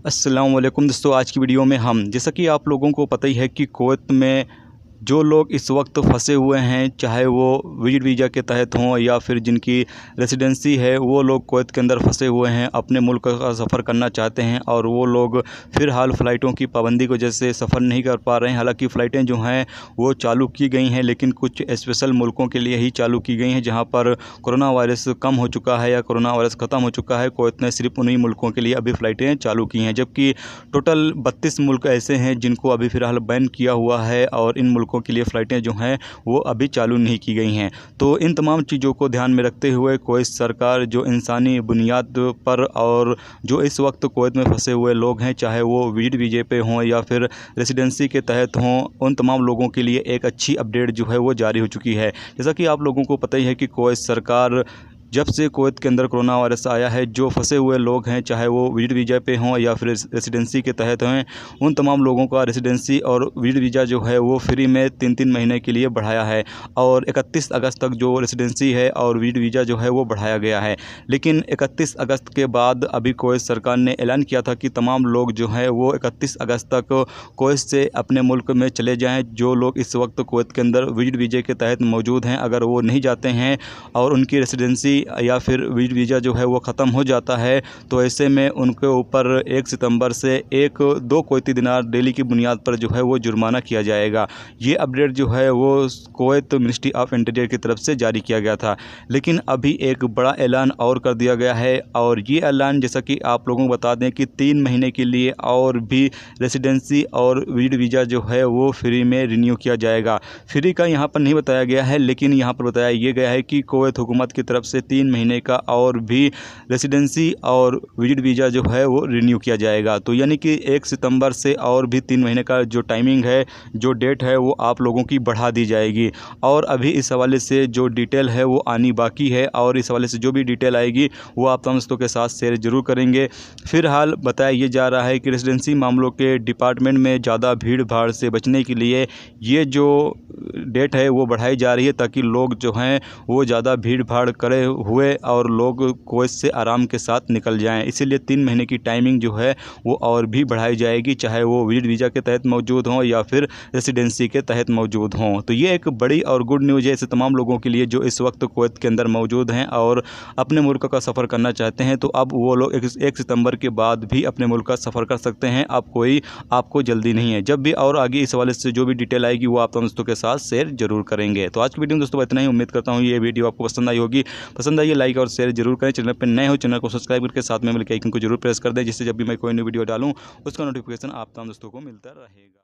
अस्सलाम वालेकुम दोस्तों, आज की वीडियो में हम जैसा कि आप लोगों को पता ही है कि कुवैत में जो लोग इस वक्त फंसे हुए हैं, चाहे वो विजिट वीज़ा के तहत हों या फिर जिनकी रेसिडेंसी है, वो लोग कुवैत के अंदर फंसे हुए हैं, अपने मुल्क का सफ़र करना चाहते हैं और वो लोग फ़िलहाल फ़्लाइटों की पाबंदी की वजह से सफ़र नहीं कर पा रहे हैं। हालांकि फ़्लाइटें जो हैं वो चालू की गई हैं, लेकिन कुछ स्पेशल मुल्कों के लिए ही चालू की गई हैं जहाँ पर कोरोना वायरस कम हो चुका है या कोरोना वायरस ख़त्म हो चुका है। कुवैत ने सिर्फ उन्हीं मुल्कों के लिए अभी फ़्लाइटें चालू की हैं, जबकि टोटल 32 मुल्क ऐसे हैं जिनको अभी फ़िलहाल बैन किया हुआ है और इन मुल्कों के लिए फ़्लाइटें जो हैं वो अभी चालू नहीं की गई हैं। तो इन तमाम चीज़ों को ध्यान में रखते हुए कुवैत सरकार जो इंसानी बुनियाद पर और जो इस वक्त कुवैत में फंसे हुए लोग हैं, चाहे वो विजिट वीज़े पे हों या फिर रेसिडेंसी के तहत हों, उन तमाम लोगों के लिए एक अच्छी अपडेट जो है वो जारी हो चुकी है। जैसा कि आप लोगों को पता ही है कि कुवैत सरकार जब से कुवैत के अंदर कोरोना वायरस आया है, जो फंसे हुए लोग हैं, चाहे वो विजिट वीज़ा पे हों या फिर रेसिडेंसी के तहत हैं, उन तमाम लोगों का रेसिडेंसी और विजिट वीज़ा जो है वो फ्री में 3-3 महीने के लिए बढ़ाया है और 31 अगस्त तक जो रेसिडेंसी है और विजिट वीज़ा जो है वो बढ़ाया गया है। लेकिन 31 अगस्त के बाद अभी कुवैत सरकार ने ऐलान किया था कि तमाम लोग जो हैं वो 31 अगस्त तक कुवैत से अपने मुल्क में चले जाएँ। जो लोग इस वक्त कुवैत के अंदर विजिट वीज़े के तहत मौजूद हैं, अगर वो नहीं जाते हैं और उनकी रेसिडेंसी या फिर विजिट वीज़ा जो है वो ख़त्म हो जाता है, तो ऐसे में उनके ऊपर 1 सितंबर से 1-2 कुवैती दिनार डेली की बुनियाद पर जो है वो जुर्माना किया जाएगा। ये अपडेट जो है वो कुवैत मिनिस्ट्री ऑफ इंटीरियर की तरफ से जारी किया गया था। लेकिन अभी एक बड़ा ऐलान और कर दिया गया है और ये ऐलान जैसा कि आप लोगों को बता दें कि 3 महीने के लिए और भी रेसिडेंसी और विजिट वीज़ा जो है वो फ्री में रिन्यू किया जाएगा। फ्री का यहाँ पर नहीं बताया गया है, लेकिन यहाँ पर बताया ये गया है कि कुवैत हुकूमत की तरफ से 3 महीने का और भी रेसिडेंसी और विजिट वीज़ा जो है वो रिन्यू किया जाएगा। तो यानी कि 1 सितंबर से और भी 3 महीने का जो टाइमिंग है, जो डेट है, वो आप लोगों की बढ़ा दी जाएगी। और अभी इस हवाले से जो डिटेल है वो आनी बाकी है और इस हवाले से जो भी डिटेल आएगी वो आप तमाम दोस्तों के साथ शेयर ज़रूर करेंगे। फ़िलहाल बताया ये जा रहा है कि रेसिडेंसी मामलों के डिपार्टमेंट में ज़्यादा भीड़ भाड़ से बचने के लिए ये जो डेट है वो बढ़ाई जा रही है, ताकि लोग जो हैं वो ज़्यादा भीड़ भाड़ करे हुए और लोग कुवैत से आराम के साथ निकल जाएं। इसीलिए 3 महीने की टाइमिंग जो है वो और भी बढ़ाई जाएगी, चाहे वो विजिट वीज़ा के तहत मौजूद हों या फिर रेसिडेंसी के तहत मौजूद हों। तो ये एक बड़ी और गुड न्यूज़ है ऐसे तमाम लोगों के लिए जो इस वक्त कुवैत के अंदर मौजूद हैं और अपने मुल्क का सफ़र करना चाहते हैं। तो अब वो लोग 1 सितंबर के बाद भी अपने मुल्क का सफ़र कर सकते हैं। अब कोई आपको जल्दी नहीं है। जब भी और आगे इस हवाले से जो भी डिटेल आएगी वो आप तमाम दोस्तों के साथ शेयर ज़रूर करेंगे। तो आज की वीडियो में दोस्तों इतना ही। उम्मीद करता हूँ ये वीडियो आपको पसंद आई होगी। पसंद आई लाइक और शेयर जरूर करें। चैनल पर नए हो चैनल को सब्सक्राइब करके साथ में मिलकर आइकन को जरूर प्रेस कर दें, जिससे जब भी मैं कोई नई वीडियो डालूं उसका नोटिफिकेशन आप तमाम दोस्तों को मिलता रहेगा।